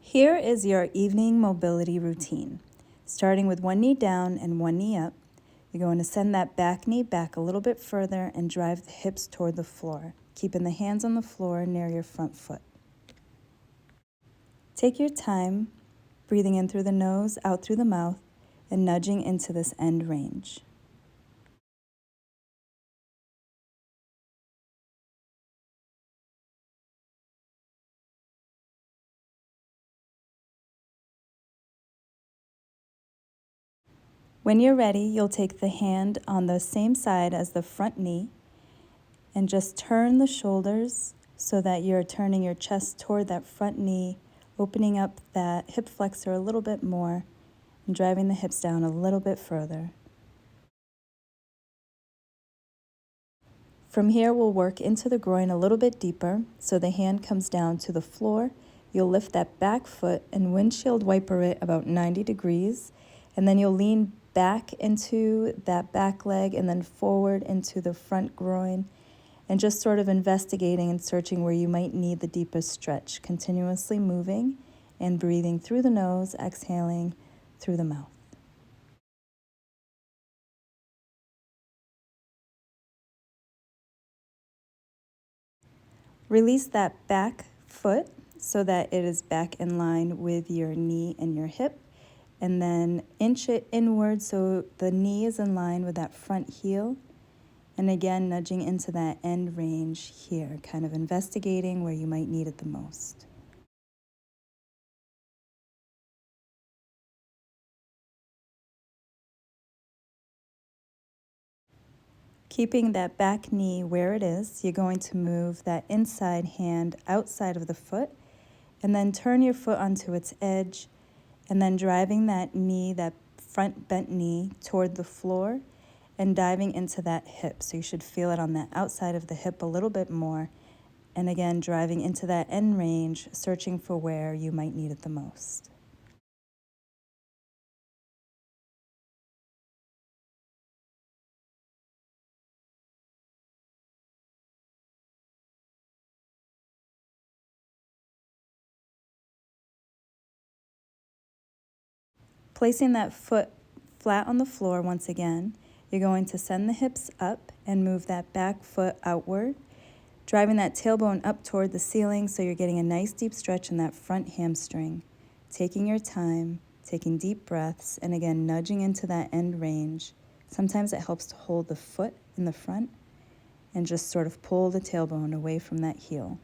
Here is your evening mobility routine. Starting with one knee down and one knee up, you're going to send that back knee back a little bit further and drive the hips toward the floor, keeping the hands on the floor near your front foot. Take your time, breathing in through the nose, out through the mouth, and nudging into this end range. When you're ready, you'll take the hand on the same side as the front knee and just turn the shoulders so that you're turning your chest toward that front knee, opening up that hip flexor a little bit more and driving the hips down a little bit further. From here, we'll work into the groin a little bit deeper so the hand comes down to the floor. You'll lift that back foot and windshield wiper it about 90 degrees, and then you'll lean back into that back leg and then forward into the front groin, and just sort of investigating and searching where you might need the deepest stretch, continuously moving and breathing through the nose, exhaling through the mouth. Release that back foot so that it is back in line with your knee and your hip, and then inch it inward so the knee is in line with that front heel. And again, nudging into that end range here, kind of investigating where you might need it the most. Keeping that back knee where it is, you're going to move that inside hand outside of the foot, and then turn your foot onto its edge, and then driving that knee, that front bent knee, toward the floor, and diving into that hip. So you should feel it on the outside of the hip a little bit more. And again, driving into that end range, searching for where you might need it the most. Placing that foot flat on the floor once again, you're going to send the hips up and move that back foot outward, driving that tailbone up toward the ceiling so you're getting a nice deep stretch in that front hamstring. Taking your time, taking deep breaths, and again, nudging into that end range. Sometimes it helps to hold the foot in the front and just sort of pull the tailbone away from that heel.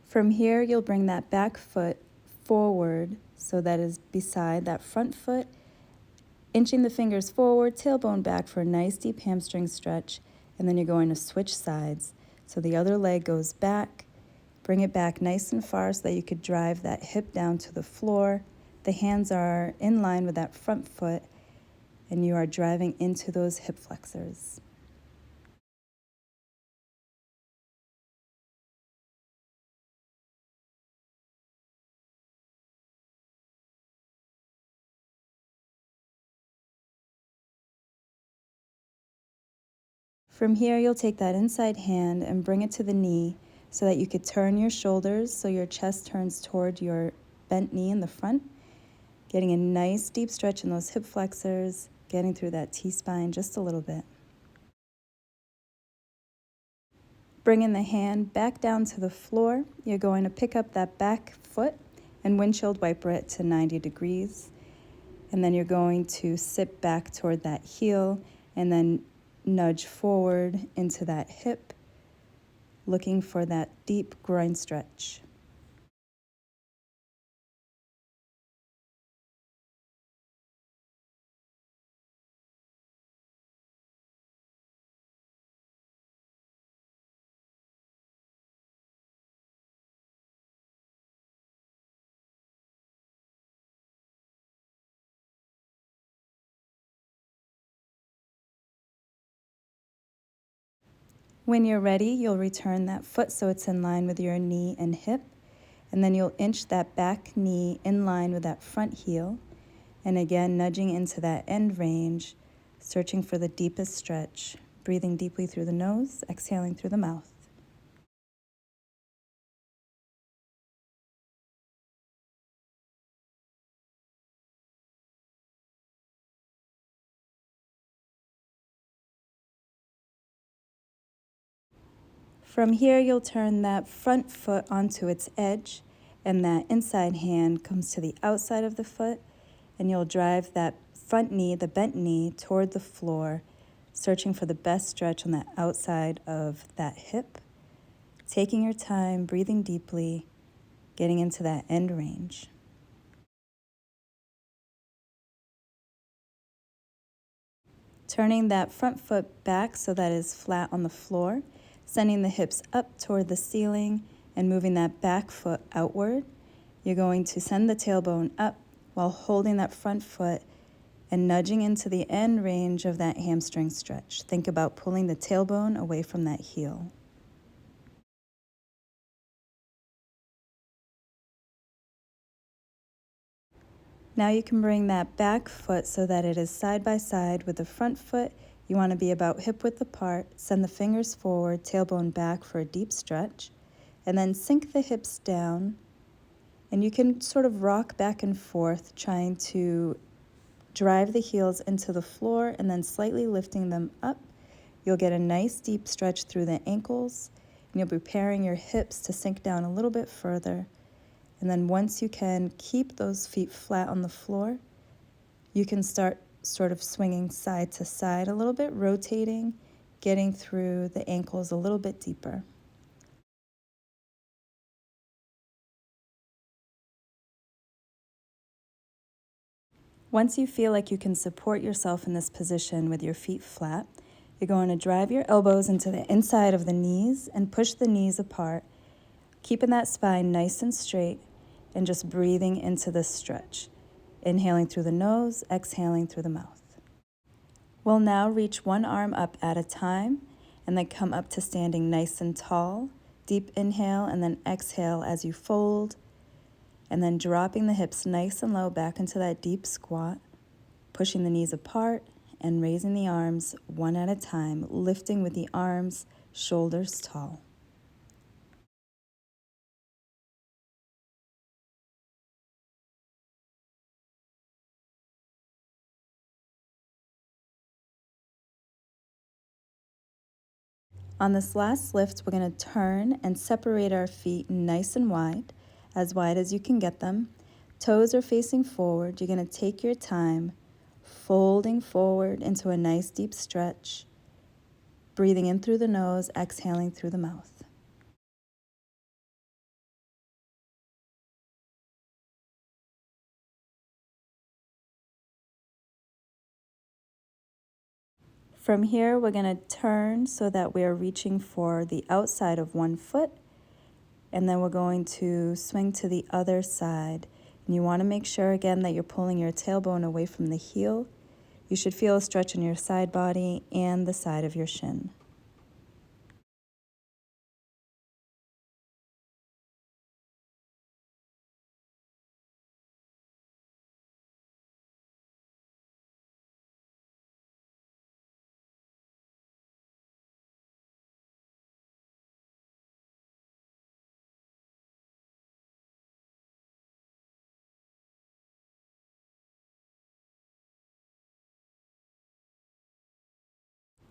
From here, you'll bring that back foot forward so that is beside that front foot, inching the fingers forward, tailbone back for a nice deep hamstring stretch, and then you're going to switch sides. So the other leg goes back, bring it back nice and far so that you could drive that hip down to the floor. The hands are in line with that front foot, and you are driving into those hip flexors. From here, you'll take that inside hand and bring it to the knee so that you could turn your shoulders so your chest turns toward your bent knee in the front, getting a nice deep stretch in those hip flexors, getting through that T-spine just a little bit. Bringing the hand back down to the floor, you're going to pick up that back foot and windshield wiper it to 90 degrees. And then you're going to sit back toward that heel and then nudge forward into that hip, looking for that deep groin stretch. When you're ready, you'll return that foot so it's in line with your knee and hip, and then you'll inch that back knee in line with that front heel, and again nudging into that end range searching for the deepest stretch, breathing deeply through the nose, exhaling through the mouth. From here, you'll turn that front foot onto its edge, and that inside hand comes to the outside of the foot, and you'll drive that front knee, the bent knee, toward the floor, searching for the best stretch on the outside of that hip, taking your time, breathing deeply, getting into that end range. Turning that front foot back so that it is flat on the floor, sending the hips up toward the ceiling and moving that back foot outward. You're going to send the tailbone up while holding that front foot and nudging into the end range of that hamstring stretch. Think about pulling the tailbone away from that heel. Now you can bring that back foot so that it is side by side with the front foot. You want to be about hip width apart. Send the fingers forward, tailbone back for a deep stretch, and then sink the hips down. And you can sort of rock back and forth, trying to drive the heels into the floor and then slightly lifting them up. You'll get a nice deep stretch through the ankles, and you'll be preparing your hips to sink down a little bit further. And then once you can keep those feet flat on the floor, you can start sort of swinging side to side a little bit, rotating, getting through the ankles a little bit deeper. Once you feel like you can support yourself in this position with your feet flat, you're going to drive your elbows into the inside of the knees and push the knees apart, keeping that spine nice and straight and just breathing into this stretch. Inhaling through the nose, exhaling through the mouth. We'll now reach one arm up at a time and then come up to standing nice and tall. Deep inhale and then exhale as you fold, and then dropping the hips nice and low back into that deep squat, pushing the knees apart and raising the arms one at a time, lifting with the arms, shoulders tall. On this last lift, we're going to turn and separate our feet nice and wide as you can get them. Toes are facing forward. You're going to take your time, folding forward into a nice deep stretch, breathing in through the nose, exhaling through the mouth. From here, we're going to turn so that we're reaching for the outside of one foot, and then we're going to swing to the other side. And you want to make sure, again, that you're pulling your tailbone away from the heel. You should feel a stretch in your side body and the side of your shin.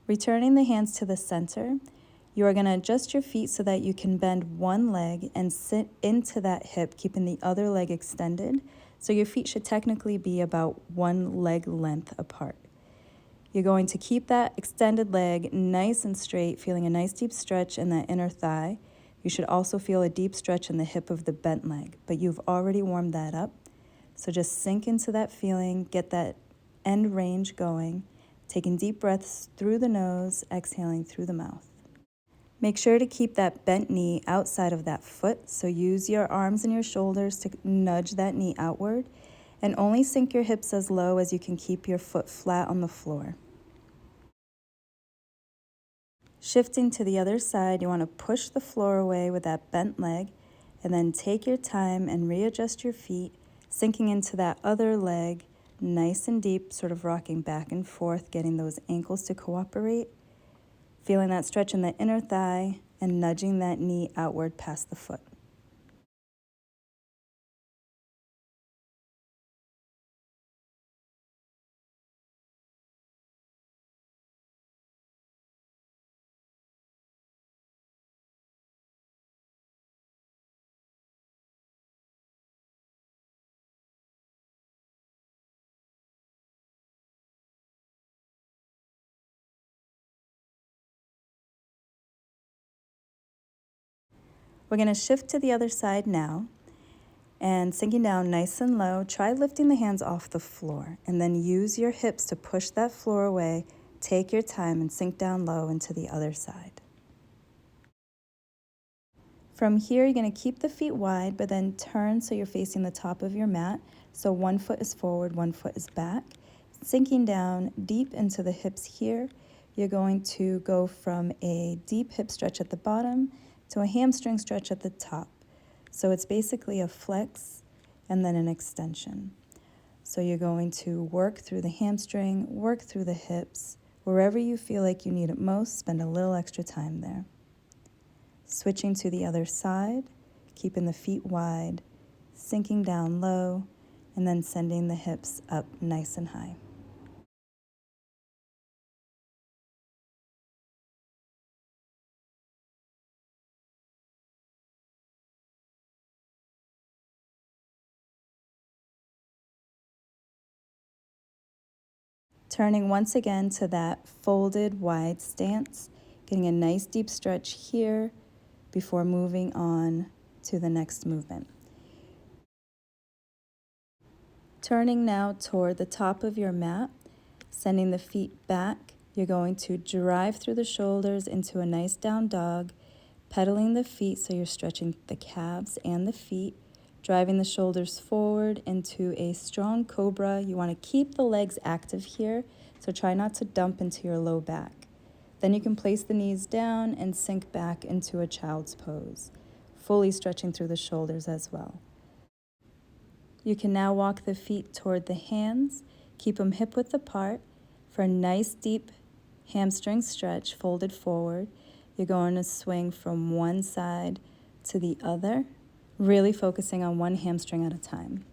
Returning the hands to the center, you are going to adjust your feet so that you can bend one leg and sit into that hip, keeping the other leg extended. So your feet should technically be about one leg length apart. You're going to keep that extended leg nice and straight, feeling a nice deep stretch in that inner thigh. You should also feel a deep stretch in the hip of the bent leg, but you've already warmed that up. So just sink into that feeling, get that end range going. Taking deep breaths through the nose, exhaling through the mouth. Make sure to keep that bent knee outside of that foot, so use your arms and your shoulders to nudge that knee outward, and only sink your hips as low as you can keep your foot flat on the floor. Shifting to the other side, you want to push the floor away with that bent leg, and then take your time and readjust your feet, sinking into that other leg, nice and deep, sort of rocking back and forth, getting those ankles to cooperate. Feeling that stretch in the inner thigh and nudging that knee outward past the foot. We're going to shift to the other side now, and sinking down nice and low, try lifting the hands off the floor, and then use your hips to push that floor away. Take your time and sink down low into the other side. From here, you're going to keep the feet wide, but then turn so you're facing the top of your mat. So one foot is forward, one foot is back. Sinking down deep into the hips here, you're going to go from a deep hip stretch at the bottom to a hamstring stretch at the top. So it's basically a flex and then an extension. So you're going to work through the hamstring, work through the hips. Wherever you feel like you need it most, spend a little extra time there. Switching to the other side, keeping the feet wide, sinking down low, and then sending the hips up nice and high. Turning once again to that folded wide stance, getting a nice deep stretch here before moving on to the next movement. Turning now toward the top of your mat, sending the feet back, you're going to drive through the shoulders into a nice down dog, pedaling the feet so you're stretching the calves and the feet, driving the shoulders forward into a strong cobra. You want to keep the legs active here, so try not to dump into your low back. Then you can place the knees down and sink back into a child's pose, fully stretching through the shoulders as well. You can now walk the feet toward the hands, keep them hip width apart for a nice deep hamstring stretch, folded forward. You're going to swing from one side to the other, really focusing on one hamstring at a time.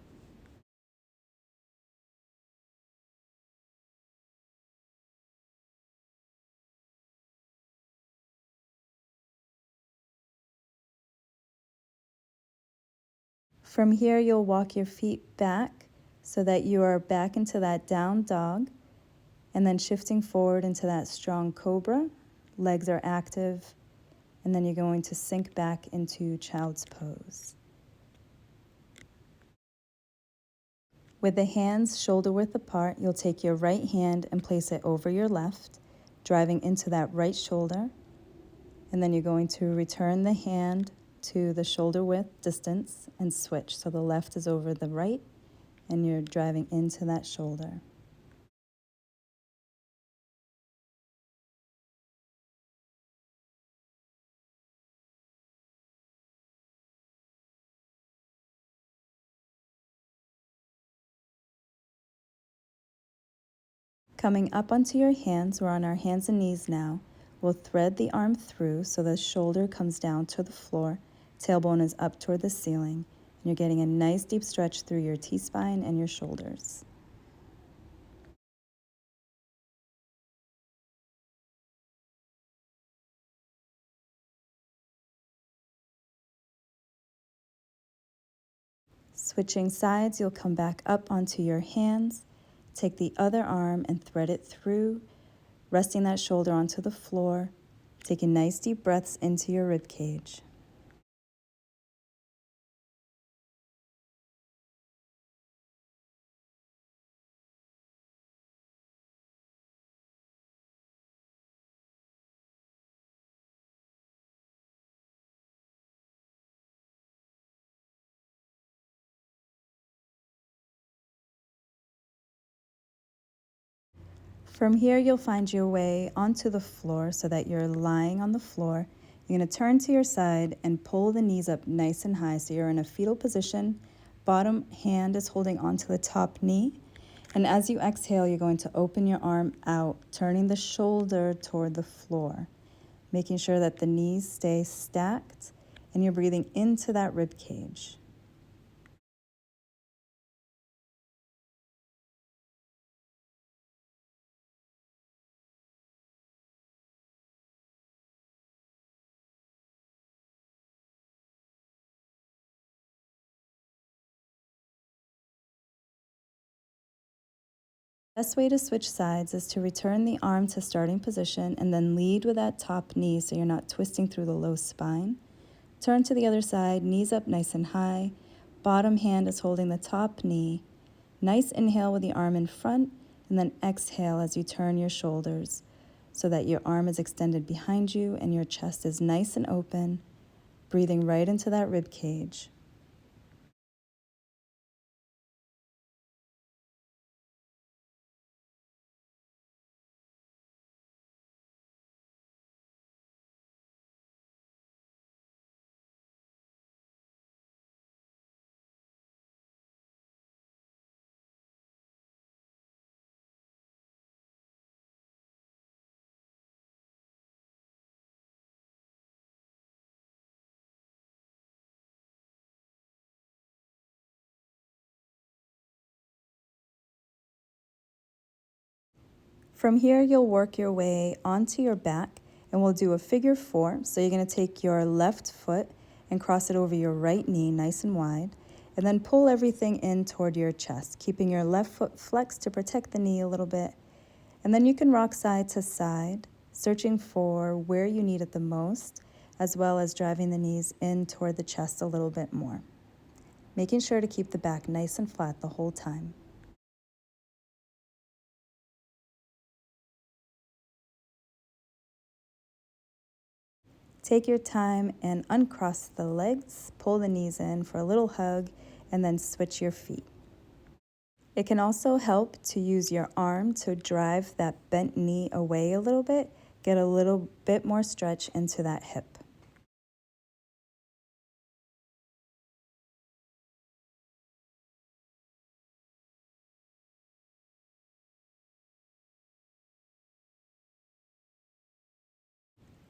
From here, you'll walk your feet back so that you are back into that down dog, and then shifting forward into that strong cobra. Legs are active, and then you're going to sink back into child's pose. With the hands shoulder width apart, you'll take your right hand and place it over your left, driving into that right shoulder. And then you're going to return the hand to the shoulder width distance and switch. So the left is over the right, and you're driving into that shoulder. Coming up onto your hands, we're on our hands and knees now. We'll thread the arm through so the shoulder comes down to the floor, tailbone is up toward the ceiling, and you're getting a nice deep stretch through your T-spine and your shoulders. Switching sides, you'll come back up onto your hands, take the other arm and thread it through, resting that shoulder onto the floor, taking nice deep breaths into your rib cage. From here, you'll find your way onto the floor so that you're lying on the floor. You're going to turn to your side and pull the knees up nice and high so you're in a fetal position. Bottom hand is holding onto the top knee, And as you exhale, you're going to open your arm out, turning the shoulder toward the floor, making sure that the knees stay stacked and you're breathing into that rib cage. Best way to switch sides is to return the arm to starting position and then lead with that top knee so you're not twisting through the low spine. Turn to the other side, knees up nice and high. Bottom hand is holding the top knee. Nice inhale with the arm in front, and then exhale as you turn your shoulders so that your arm is extended behind you and your chest is nice and open, breathing right into that rib cage. From here, you'll work your way onto your back and we'll do a figure four. So you're going to take your left foot and cross it over your right knee nice and wide, and then pull everything in toward your chest, keeping your left foot flexed to protect the knee a little bit. And then you can rock side to side, searching for where you need it the most, as well as driving the knees in toward the chest a little bit more, making sure to keep the back nice and flat the whole time. Take your time and uncross the legs, pull the knees in for a little hug, and then switch your feet. It can also help to use your arm to drive that bent knee away a little bit, get a little bit more stretch into that hip.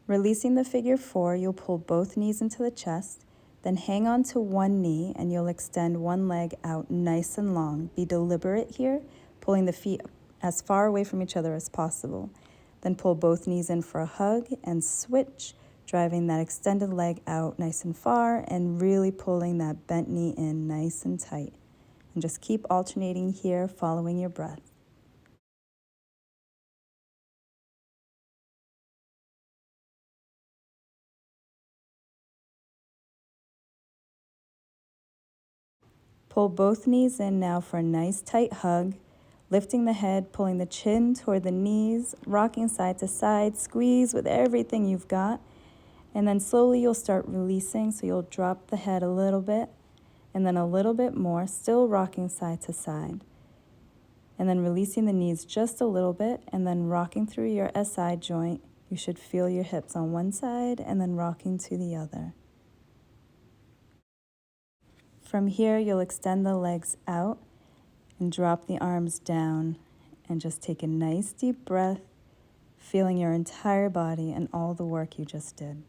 Releasing the figure four, you'll pull both knees into the chest, then hang on to one knee and you'll extend one leg out nice and long. Be deliberate here, pulling the feet as far away from each other as possible. Then pull both knees in for a hug and switch, driving that extended leg out nice and far and really pulling that bent knee in nice and tight. And just keep alternating here, following your breath. Pull both knees in now for a nice tight hug, lifting the head, pulling the chin toward the knees, rocking side to side, squeeze with everything you've got, and then slowly you'll start releasing, so you'll drop the head a little bit, and then a little bit more, still rocking side to side. And then releasing the knees just a little bit, and then rocking through your SI joint. You should feel your hips on one side, and then rocking to the other. From here, you'll extend the legs out and drop the arms down and just take a nice deep breath, feeling your entire body and all the work you just did.